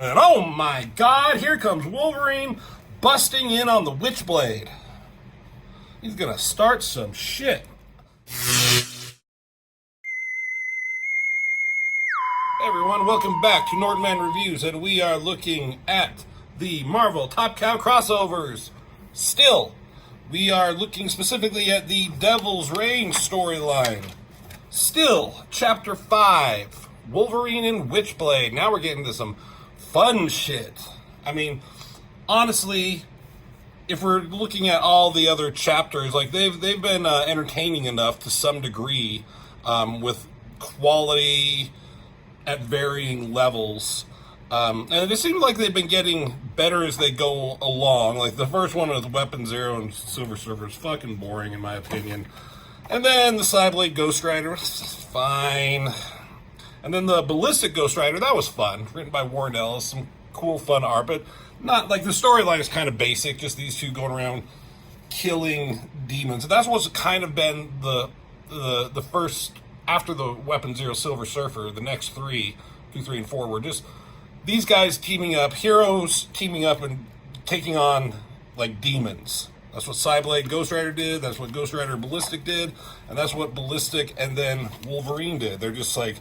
And oh my god, here comes Wolverine busting in on the Witchblade. He's gonna start some shit. Hey everyone, welcome back to Northman Reviews, and we are looking at the Marvel Top Cow crossovers. Still, we are looking specifically at the Devil's Reign storyline. Still, Chapter 5, Wolverine and Witchblade. Now we're getting to some fun shit. I mean, honestly, if we're looking at all the other chapters, like they've been entertaining enough to some degree, with quality at varying levels. And it just seems like they've been getting better as they go along. Like the first one with Weapon Zero and Silver Surfer is fucking boring in my opinion. And then the Cyblade Ghost Rider, fine. And then the Ballistic Ghost Rider, that was fun. Written by Warren Ellis, some cool fun art, but not like the storyline is kind of basic, just these two going around killing demons. And that's what's kind of been the first, after the Weapon Zero Silver Surfer, the next three, 2, 3, and 4 were just these guys teaming up, heroes teaming up and taking on like demons. That's what Cyblade Ghost Rider did, that's what Ghost Rider Ballistic did, and that's what Ballistic and then Wolverine did. They're just like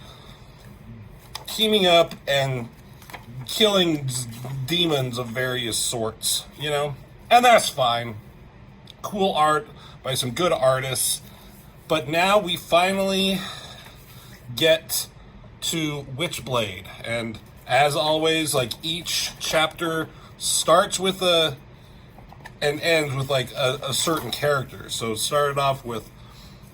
teaming up and killing demons of various sorts, you know? And that's fine. Cool art by some good artists. But now we finally get to Witchblade. And as always, like each chapter starts with and ends with like a certain character. So it started off with,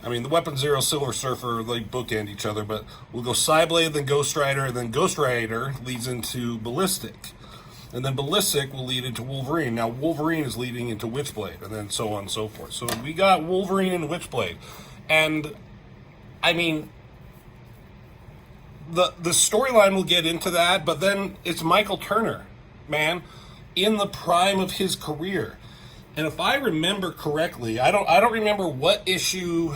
I mean, the Weapon Zero, Silver Surfer, they bookend each other, but we'll go Cyblade, then Ghost Rider, and then Ghost Rider leads into Ballistic. And then Ballistic will lead into Wolverine. Now Wolverine is leading into Witchblade, and then so on and so forth. So we got Wolverine and Witchblade. And, I mean, the storyline will get into that, but then it's Michael Turner, man, in the prime of his career. And if I remember correctly, I don't remember what issue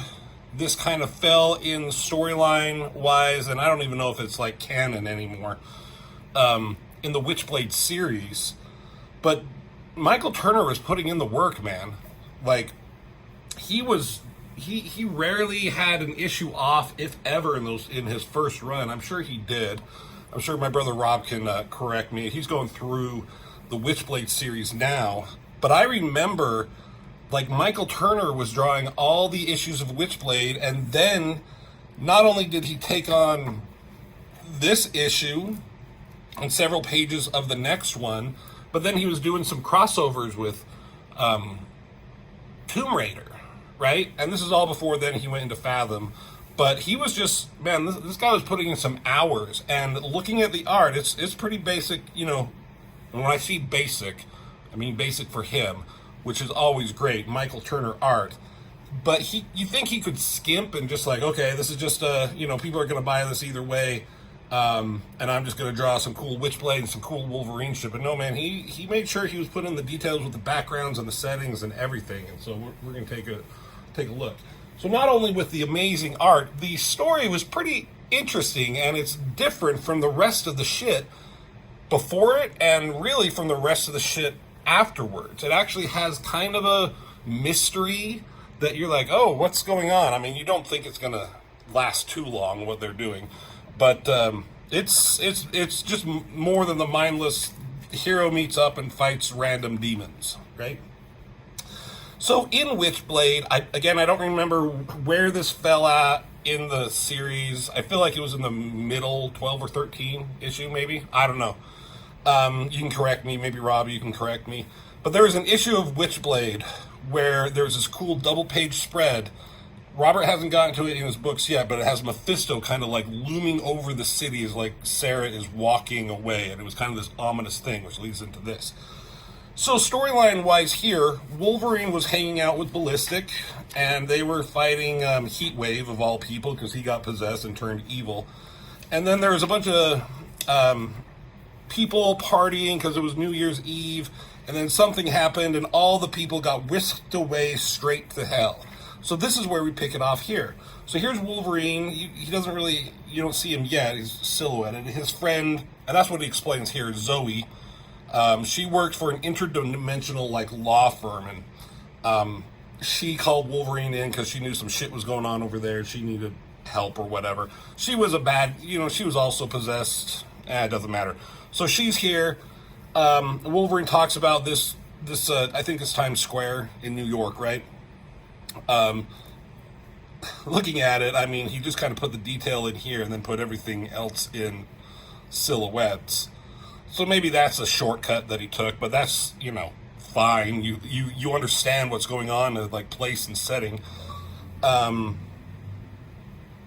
this kind of fell in storyline wise, and I don't even know if it's like canon anymore, in the Witchblade series. But Michael Turner was putting in the work, man. Like, he rarely had an issue off, if ever, in his first run. I'm sure he did. I'm sure my brother Rob can correct me. He's going through the Witchblade series now. But I remember, like, Michael Turner was drawing all the issues of Witchblade, and then not only did he take on this issue and several pages of the next one, but then he was doing some crossovers with Tomb Raider, right? And this is all before then he went into Fathom. But he was just, man, this guy was putting in some hours. And looking at the art, it's pretty basic, you know. And when I see basic, I mean basic for him, which is always great, Michael Turner art. But you think he could skimp and just like, okay, this is just, you know, people are going to buy this either way, and I'm just going to draw some cool Witchblade and some cool Wolverine shit. But no, man, he made sure he was putting in the details with the backgrounds and the settings and everything. And so we're going to take a look. So not only with the amazing art, the story was pretty interesting, and it's different from the rest of the shit before it, and really from the rest of the shit afterwards. It actually has kind of a mystery that you're like, oh, what's going on? I mean, you don't think it's gonna last too long what they're doing, but it's just more than the mindless hero meets up and fights random demons, right? So in Witchblade, I don't remember where this fell at in the series. I feel like it was in the middle, 12 or 13 issue, maybe. I don't know. You can correct me. Maybe Rob, you can correct me. But there was an issue of Witchblade where there's this cool double-page spread. Robert hasn't gotten to it in his books yet, but it has Mephisto kind of like looming over the city as like Sarah is walking away. And it was kind of this ominous thing, which leads into this. So storyline-wise here, Wolverine was hanging out with Ballistic, and they were fighting Heatwave, of all people, because he got possessed and turned evil. And then there was a bunch of people partying because it was New Year's Eve, and then something happened, and all the people got whisked away straight to hell. So this is where we pick it off here. So here's Wolverine. He doesn't really, you don't see him yet. He's silhouetted. His friend, and that's what he explains here, Zoe. She worked for an interdimensional like law firm, and she called Wolverine in because she knew some shit was going on over there. She needed help or whatever. She was a bad, she was also possessed. It doesn't matter. So she's here. Wolverine talks about this. I think it's Times Square in New York, right? Looking at it, I mean, he just kind of put the detail in here and then put everything else in silhouettes. So maybe that's a shortcut that he took, but that's, fine. You understand what's going on in like place and setting.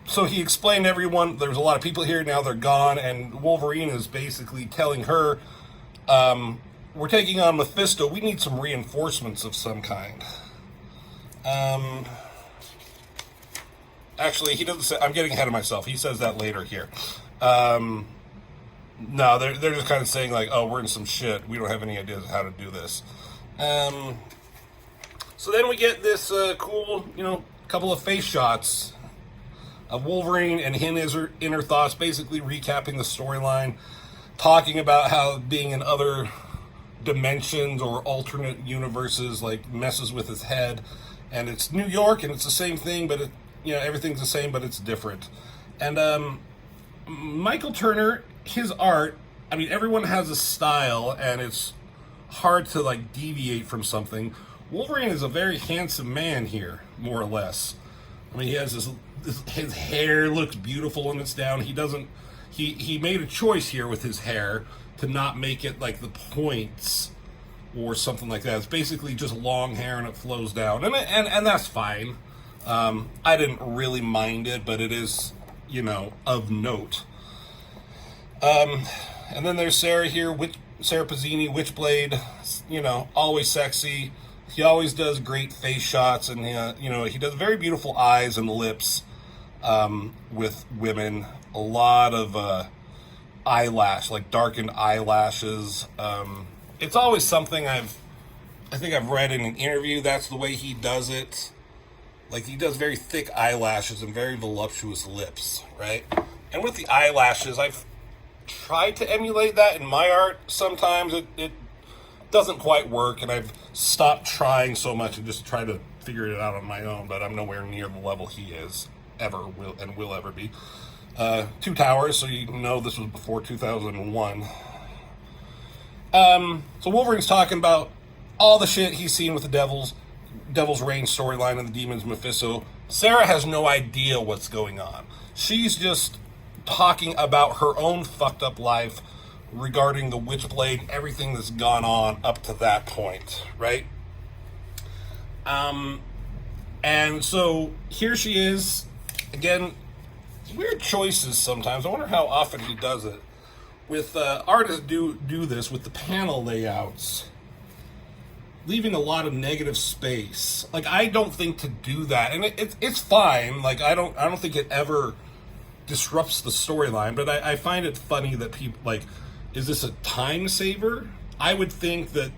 So he explained to everyone, there's a lot of people here, now they're gone, and Wolverine is basically telling her, we're taking on Mephisto, we need some reinforcements of some kind. Actually, he doesn't say, I'm getting ahead of myself, he says that later here. No, they're just kind of saying like, oh, we're in some shit, we don't have any ideas how to do this. So then we get this cool, couple of face shots of Wolverine and his inner thoughts, basically recapping the storyline, talking about how being in other dimensions or alternate universes like messes with his head, and it's New York and it's the same thing, but everything's the same, but it's different. And Michael Turner, his art, I mean, everyone has a style, and it's hard to like deviate from something. Wolverine is a very handsome man here, more or less. I mean, he has his hair looks beautiful when it's down. He made a choice here with his hair to not make it like the points or something like that. It's basically just long hair and it flows down, and that's fine. I didn't really mind it, but it is, of note. And then there's Sarah here, Sarah Pazzini, Witchblade, always sexy. He always does great face shots, and he does very beautiful eyes and lips with women. A lot of eyelash, like darkened eyelashes. It's always something I think I've read in an interview. That's the way he does it. Like, he does very thick eyelashes and very voluptuous lips, right? And with the eyelashes, I've tried to emulate that in my art. Sometimes it doesn't quite work, and I've stopped trying so much and just try to figure it out on my own, but I'm nowhere near the level he is, ever will ever be. Two Towers, so this was before 2001. So Wolverine's talking about all the shit he's seen with the Devil's Reign storyline and the Demons Mephisto. Sarah has no idea what's going on. She's just talking about her own fucked up life regarding the Witchblade, everything that's gone on up to that point, right? And so here she is, again, weird choices sometimes. I wonder how often he does it. With artists do this with the panel layouts, leaving a lot of negative space. Like, I don't think to do that, and it's fine. Like, I don't think it ever disrupts the storyline, but I find it funny that people, like, is this a time saver? I would think that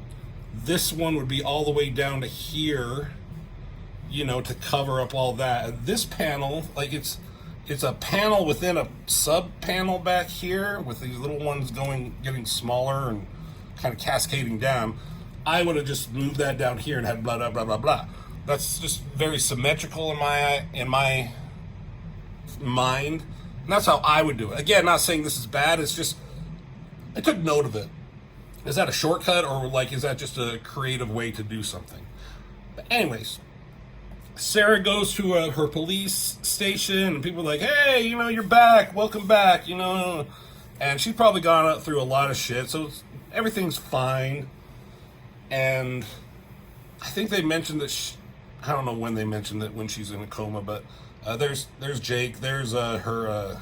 this one would be all the way down to here, to cover up all that. This panel, like, it's a panel within a sub panel back here with these little ones getting smaller and kind of cascading down. I would have just moved that down here and had blah blah blah blah blah. That's just very symmetrical in my mind, and that's how I would do it. Again, not saying this is bad. It's just I took note of it. Is that a shortcut, or is that just a creative way to do something? But anyways, Sarah goes to her police station, and people are like, "Hey, you're back. Welcome back." And she's probably gone through a lot of shit, so everything's fine. And I think they mentioned that I don't know when they mentioned that when she's in a coma, but there's Jake, there's her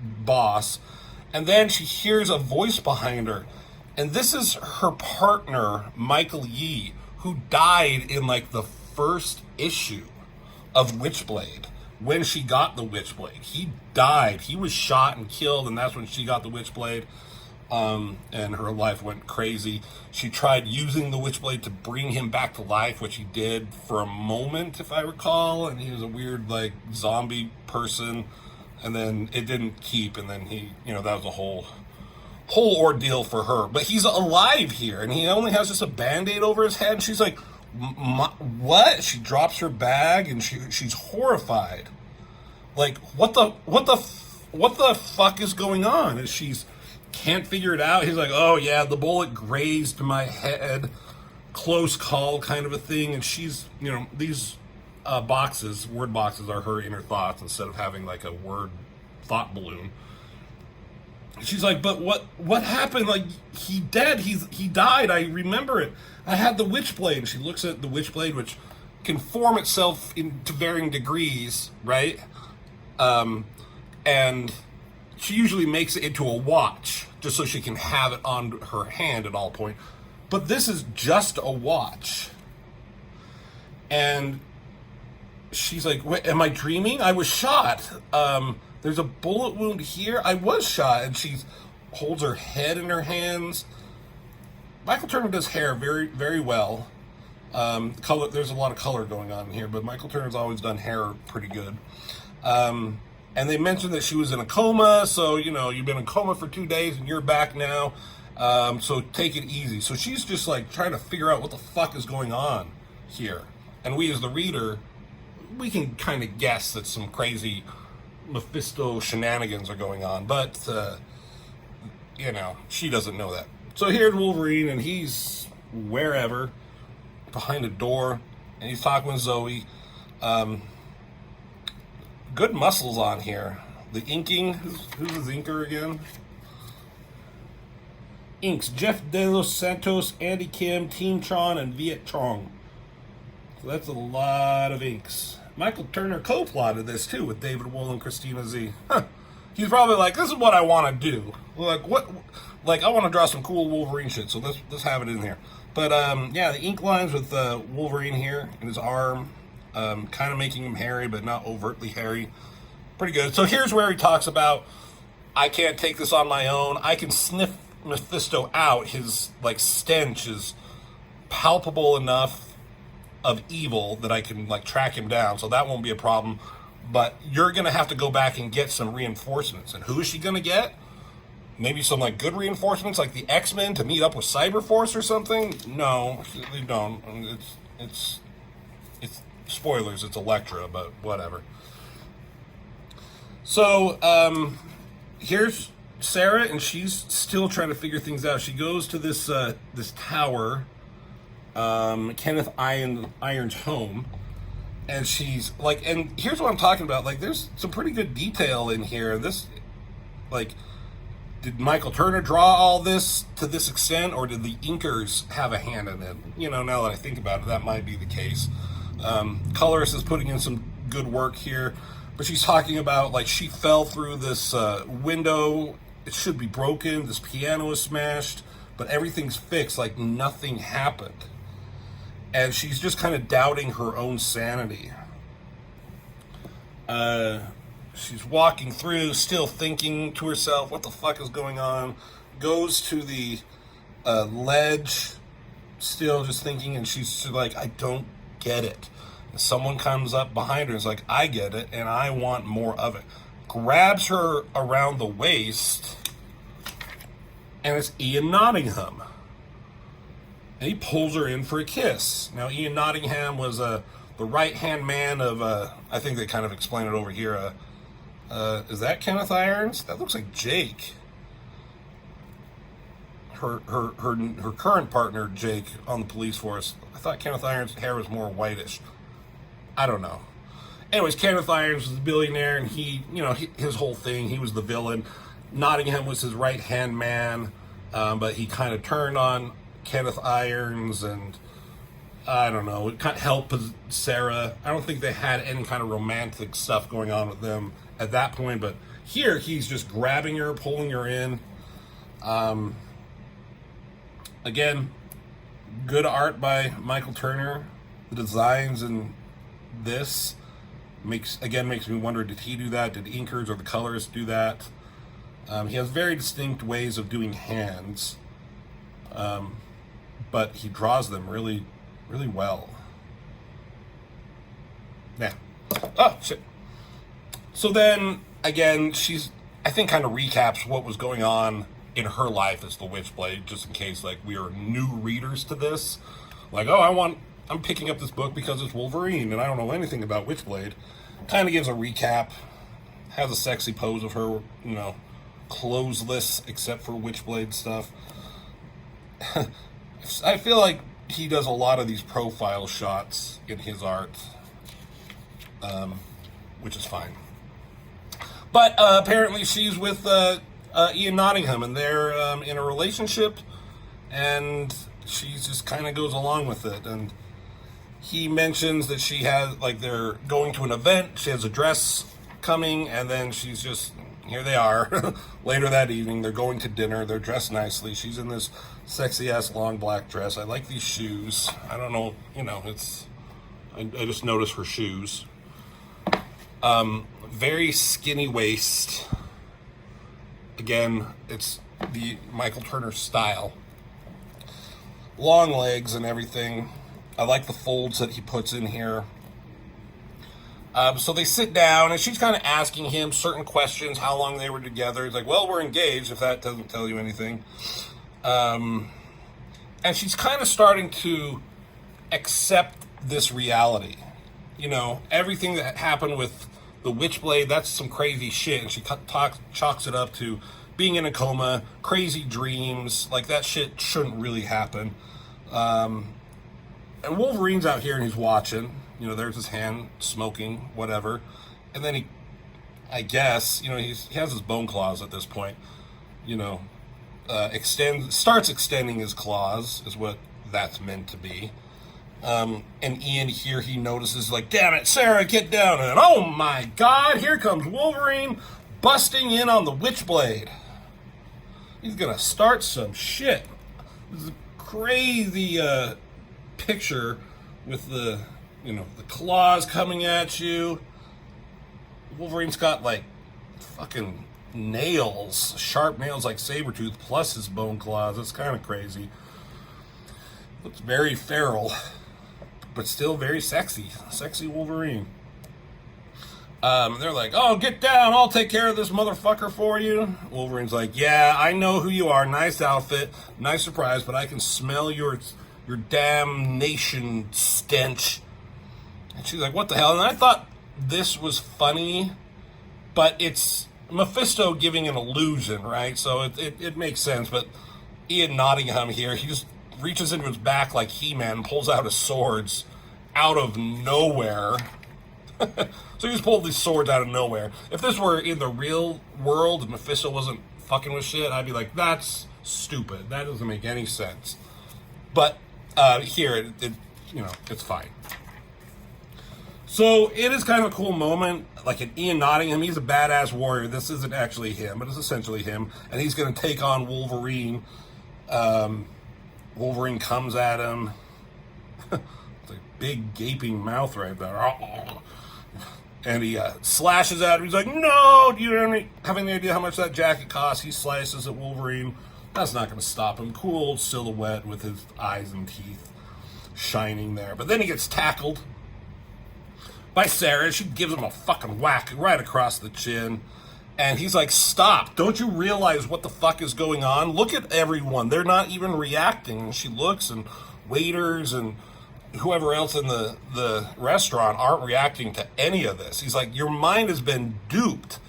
boss, and then she hears a voice behind her, and this is her partner, Michael Yee, who died in the first issue of Witchblade. When she got the Witchblade, he died. He was shot and killed, and that's when she got the Witchblade. and her life went crazy. She tried using the Witchblade to bring him back to life, which he did for a moment, if I recall, and he was a weird, like, zombie person, and then it didn't keep, and then he, that was a whole ordeal for her. But he's alive here, and he only has just a Band-Aid over his head, and she's like, what? She drops her bag, and she's horrified. Like, what the fuck is going on? And she's can't figure it out. He's like, oh yeah, the bullet grazed my head, close call kind of a thing. And she's, these word boxes are her inner thoughts instead of having like a word thought balloon. She's like, but what happened? Like, he died. I remember it. I had the Witchblade. And she looks at the Witchblade, which can form itself to varying degrees, right? And she usually makes it into a watch just so she can have it on her hand at all point. But this is just a watch. And she's like, wait, am I dreaming? I was shot. There's a bullet wound here. I was shot. And she holds her head in her hands. Michael Turner does hair very, very well. Color. There's a lot of color going on here, but Michael Turner's always done hair pretty good. And they mentioned that she was in a coma, so, you've been in a coma for 2 days and you're back now, so take it easy. So she's just, like, trying to figure out what the fuck is going on here. And we, as the reader, we can kind of guess that some crazy Mephisto shenanigans are going on, but, she doesn't know that. So here's Wolverine, and he's wherever, behind a door, and he's talking with Zoe. Good muscles on here. The inking, who's the inker again? Inks, Jeff De Los Santos, Andy Kim, Team Tron, and Viet Trong. So that's a lot of inks. Michael Turner co-plotted this too with David Wool and Christina Z. He's probably like, this is what I want to do. Like, what? Like, I want to draw some cool Wolverine shit, so let's have it in here. But, yeah, the ink lines with Wolverine here in his arm. Kind of making him hairy, but not overtly hairy. Pretty good. So here's where he talks about, I can't take this on my own. I can sniff Mephisto out. His, like, stench is palpable enough of evil that I can, like, track him down. So that won't be a problem. But you're going to have to go back and get some reinforcements. And who is she going to get? Maybe some, like, good reinforcements, like the X-Men to meet up with Cyberforce or something? No, they don't. It's spoilers, it's Elektra, but whatever. So, here's Sarah, and she's still trying to figure things out. She goes to this tower, Kenneth Iron's home, and she's like, and here's what I'm talking about. Like, there's some pretty good detail in here. This, like, did Michael Turner draw all this to this extent, or did the inkers have a hand in it? Now that I think about it, that might be the case. Colorist is putting in some good work here, but she's talking about, like, she fell through this window. It should be broken. This piano is smashed, but everything's fixed, like nothing happened. And she's just kind of doubting her own sanity. She's walking through, still thinking to herself, what the fuck is going on? Goes to the ledge, still just thinking, and she's like, I don't get it. And someone comes up behind her and is like, I get it, and I want more of it. Grabs her around the waist, and it's Ian Nottingham. And he pulls her in for a kiss. Now, Ian Nottingham was the right-hand man of, I think they kind of explain it over here. Is that Kenneth Irons? That looks like Jake. Her current partner, Jake, on the police force. I thought Kenneth Irons' hair was more whitish. I don't know. Anyways, Kenneth Irons was a billionaire, and he, his whole thing, he was the villain. Nottingham was his right-hand man, but he kind of turned on Kenneth Irons, and I don't know, it kind of helped Sarah. I don't think they had any kind of romantic stuff going on with them at that point, but here he's just grabbing her, pulling her in. Again, good art by Michael Turner. The designs in this makes me wonder, did he do that? Did inkers or the colorists do that? He has very distinct ways of doing hands, but he draws them really, really well. Yeah. Oh, shit. So then, again, she's, I think, kind of recaps what was going on in her life as the Witchblade, just in case, like, we are new readers to this. Like, oh, I'm picking up this book because it's Wolverine, and I don't know anything about Witchblade. Kind of gives a recap, has a sexy pose of her, you know, clothesless, except for Witchblade stuff. I feel like he does a lot of these profile shots in his art, which is fine. But apparently she's with Ian Nottingham, and they're in a relationship, and she just kind of goes along with it. And he mentions that she has, like, they're going to an event, she has a dress coming, and then she's just, here they are. Later that evening, they're going to dinner, they're dressed nicely, she's in this sexy-ass long black dress. I like these shoes. I don't know, you know, I just noticed her shoes. Very skinny waist. Again, it's the Michael Turner style. Long legs and everything. I like the folds that he puts in here. So they sit down, and she's kind of asking him certain questions, how long they were together. He's like, well, we're engaged, if that doesn't tell you anything. And she's kind of starting to accept this reality. You know, everything that happened with the Witchblade, that's some crazy shit. And she chalks it up to being in a coma, crazy dreams. Like, that shit shouldn't really happen. And Wolverine's out here, and he's watching. You know, there's his hand, smoking, whatever. And then he, I guess, you know, he has his bone claws at this point. You know, starts extending his claws, is what that's meant to be. And Ian here, he notices, like, damn it, Sarah, get down. And oh my God, here comes Wolverine busting in on the Witchblade. He's gonna start some shit. This is a crazy picture with the, you know, the claws coming at you. Wolverine's got, like, fucking nails, sharp nails like Sabretooth, plus his bone claws. It's kind of crazy. Looks very feral, but still very sexy. Sexy Wolverine. They're like, oh, get down, I'll take care of this motherfucker for you. Wolverine's like, yeah, I know who you are. Nice outfit, nice surprise, but I can smell your damnation stench. And she's like, what the hell? And I thought this was funny, but it's Mephisto giving an illusion, right? So it makes sense. But Ian Nottingham here, he just reaches into his back like He-Man, pulls out his swords out of nowhere. So he just pulled these swords out of nowhere. If this were in the real world and Mephisto wasn't fucking with shit, I'd be like, that's stupid. That doesn't make any sense. But here, it you know, it's fine. So it is kind of a cool moment. Like an Ian Nottingham, he's a badass warrior. This isn't actually him, but it's essentially him. And he's going to take on Wolverine. Wolverine comes at him. It's a big gaping mouth right there. And he slashes at him. He's like, no, do you have any idea how much that jacket costs? He slices at Wolverine. That's not going to stop him. Cool old silhouette with his eyes and teeth shining there. But then he gets tackled by Sarah. She gives him a fucking whack right across the chin. And he's like, stop. Don't you realize what the fuck is going on? Look at everyone. They're not even reacting. And she looks, and waiters and whoever else in the restaurant aren't reacting to any of this. He's like, your mind has been duped.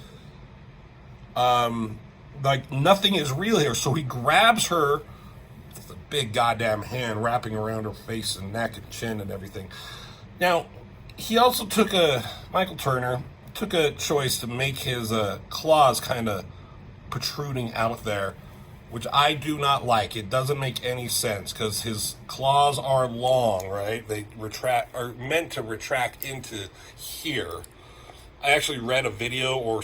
Like, nothing is real here. So he grabs her with a big goddamn hand wrapping around her face and neck and chin and everything. Now, he also Michael Turner took a choice to make his claws kind of protruding out there, which I do not like. It doesn't make any sense because his claws are long, right? They are meant to retract into here. I actually read a video or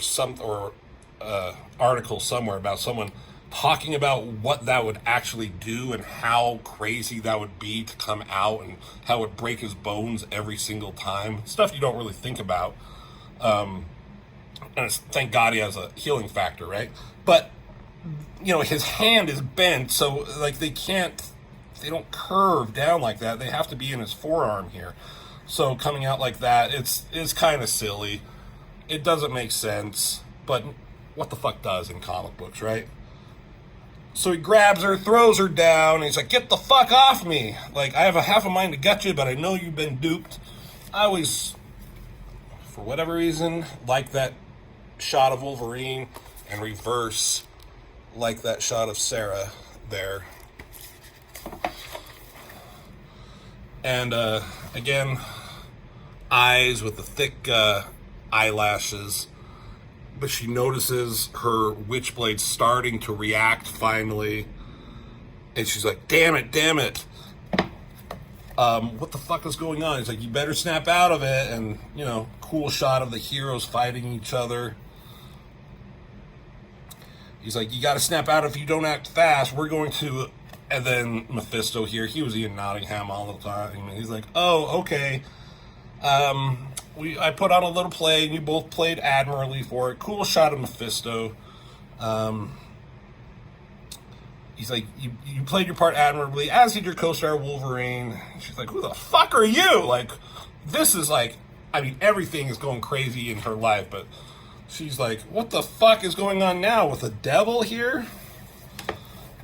article somewhere about someone talking about what that would actually do and how crazy that would be to come out and how it would break his bones every single time. Stuff you don't really think about. And thank God he has a healing factor, right? But, his hand is bent, so, like, they don't curve down like that. They have to be in his forearm here. So coming out like that, it's kind of silly. It doesn't make sense, but what the fuck does in comic books, right? So he grabs her, throws her down, and he's like, get the fuck off me. Like, I have a half a mind to gut you, but I know you've been duped. I always, for whatever reason, like that shot of Wolverine, and reverse like that shot of Sarah there. And, again, eyes with the thick eyelashes. But she notices her Witchblade starting to react finally. And she's like, damn it. What the fuck is going on? He's like, you better snap out of it. And, cool shot of the heroes fighting each other. He's like, you gotta snap out if you don't act fast. We're going to... And then Mephisto here, he was Ian Nottingham all the time. And he's like, oh, okay. I put on a little play, and you both played admirably for it. Cool shot of Mephisto. He's like, you played your part admirably, as did your co-star Wolverine. She's like, who the fuck are you? Like, this is like, everything is going crazy in her life, but she's like, what the fuck is going on now with the devil here?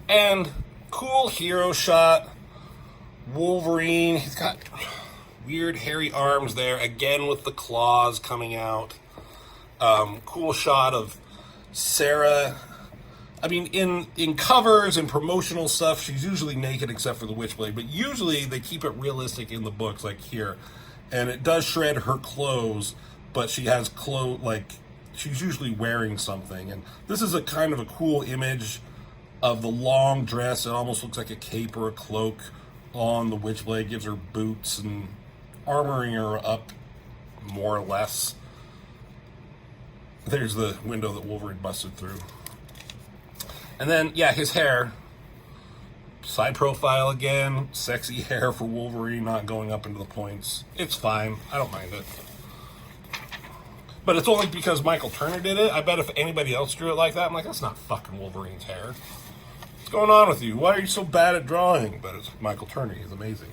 And cool hero shot. Wolverine, he's got weird hairy arms there, again with the claws coming out. Cool shot of Sarah. In covers and promotional stuff, she's usually naked except for the Witchblade, but usually they keep it realistic in the books, like here. And it does shred her clothes, but she has she's usually wearing something. And this is a kind of a cool image of the long dress. It almost looks like a cape or a cloak on the Witchblade, gives her boots and armoring her up more or less. There's the window that Wolverine busted through. And then, his hair. Side profile again. Sexy hair for Wolverine, not going up into the points. It's fine. I don't mind it. But it's only because Michael Turner did it. I bet if anybody else drew it like that, I'm like, that's not fucking Wolverine's hair. What's going on with you? Why are you so bad at drawing? But it's Michael Turner. He's amazing.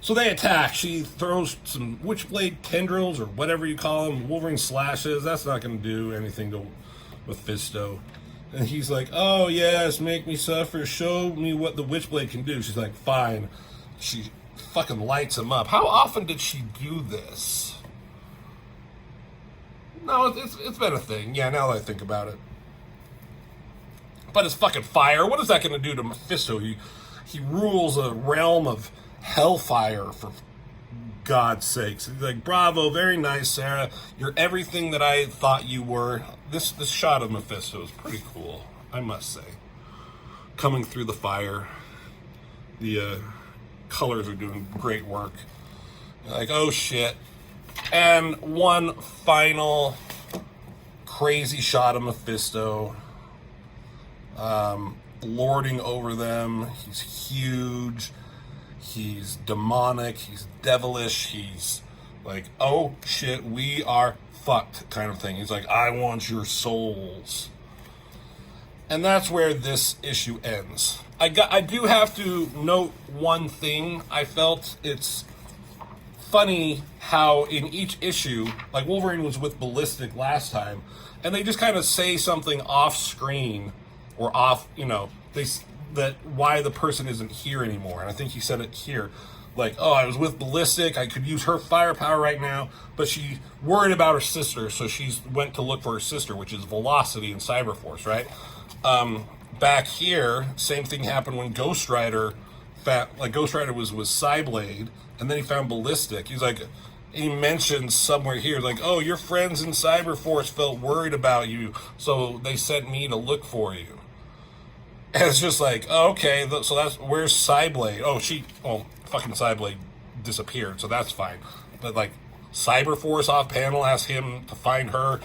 So they attack. She throws some Witchblade tendrils, or whatever you call them. Wolverine slashes. That's not going to do anything to Mephisto. And he's like, oh, yes, make me suffer. Show me what the Witchblade can do. She's like, fine. She fucking lights him up. How often did she do this? No, it's been a thing. Yeah, now that I think about it. But it's fucking fire. What is that going to do to Mephisto? He rules a realm of hellfire, for God's sakes. He's like, bravo, very nice, Sarah. You're everything that I thought you were. This shot of Mephisto is pretty cool, I must say. Coming through the fire. The colors are doing great work. You're like, oh shit. And one final crazy shot of Mephisto. Lording over them. He's huge. He's demonic. He's devilish. He's like, oh shit, we are fucked kind of thing. He's like, I want your souls. And that's where this issue ends. I do have to note one thing. I felt it's funny how in each issue, like Wolverine was with Ballistic last time, and they just kind of say something off screen or off, that why the person isn't here anymore. And I think he said it here. Like, oh, I was with Ballistic, I could use her firepower right now, but she worried about her sister, so she went to look for her sister, which is Velocity and Cyberforce, right? Back here, same thing happened when Ghost Rider was with Cyblade, and then he found Ballistic. He's like, he mentions somewhere here, like, oh, your friends in Cyberforce felt worried about you, so they sent me to look for you. And it's just like, oh, okay, so where's Cyblade? Fucking Cyblade disappeared, so that's fine. But, like, Cyberforce off panel asked him to find her,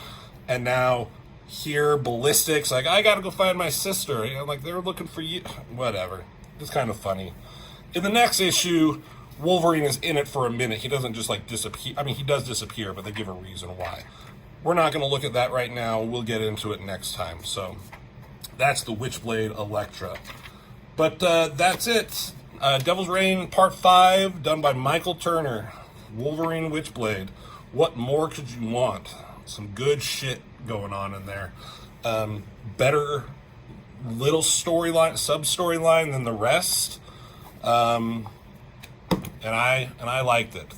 and now here, Ballistic's like, I gotta go find my sister. Like, they're looking for you. Whatever. It's kind of funny. In the next issue, Wolverine is in it for a minute. He doesn't just, like, disappear. I mean, he does disappear, but they give a reason why. we're not going to look at that right now. We'll get into it next time. So that's the Witchblade Electra. But that's it. Devil's Reign Part 5, done by Michael Turner. Wolverine and Witchblade. What more could you want? Some good shit going on in there. Better little storyline, sub-storyline than the rest. And I liked it.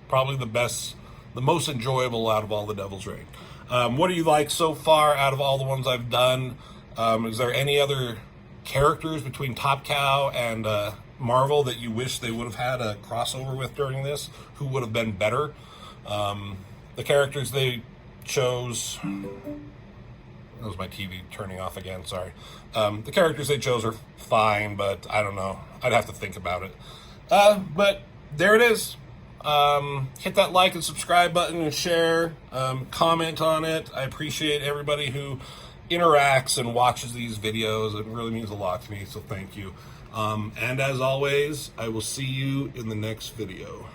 Probably the most enjoyable out of all the Devil's Reign. What do you like so far out of all the ones I've done? Is there any other characters between Top Cow and Marvel that you wish they would have had a crossover with during this? Who would have been better? The characters they chose... That was my TV turning off again, sorry. The characters they chose are fine, but I don't know. I'd have to think about it. But there it is. Hit that like and subscribe button and share. Comment on it. I appreciate everybody who interacts and watches these videos. It really means a lot to me, so thank you. And as always, I will see you in the next video.